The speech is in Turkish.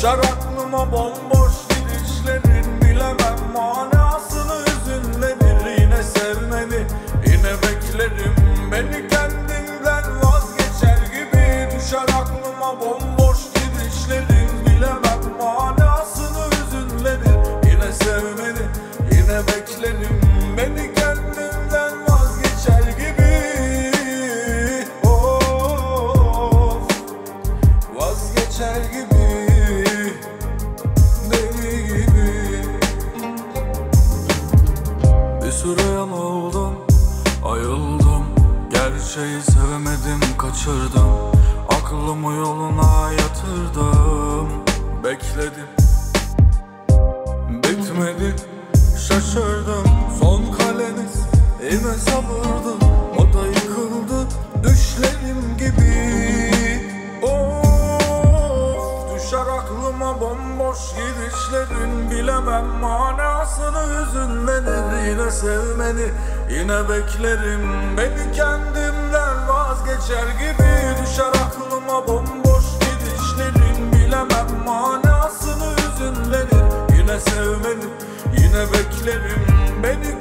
Düşer aklıma bomboş gidişlerin, bilemem manasını hüzünlenir. Yine sevmeni, yine beklerim, beni kendimden vazgeçer gibi. Düşer aklıma bomboş gidişlerin, bilemem manasını hüzünlenir. Yine sevmeni, yine beklerim, beni kendimden vazgeçer gibi. Of, vazgeçer gibi, deli gibi. Bir süre yanıldım, ayıldım, gerçeği sevemedim, kaçırdım. Aklımı yoluna yatırdım, bekledim, bitmedi, şaşırdım. Son kaleniz yine sabırdı, o da yıkıldı düşlerim gibi. Of, düşer aklıma bomboş gidişlerin, bilemem manasını hüzünlenir. Yine sevmeni, yine beklerim, beni kendimden vazgeçer gibi. Düşer aklıma bomboş gidişlerin, bilemem manasını hüzünlenir. Yine sevmeni, yine beklerim, beni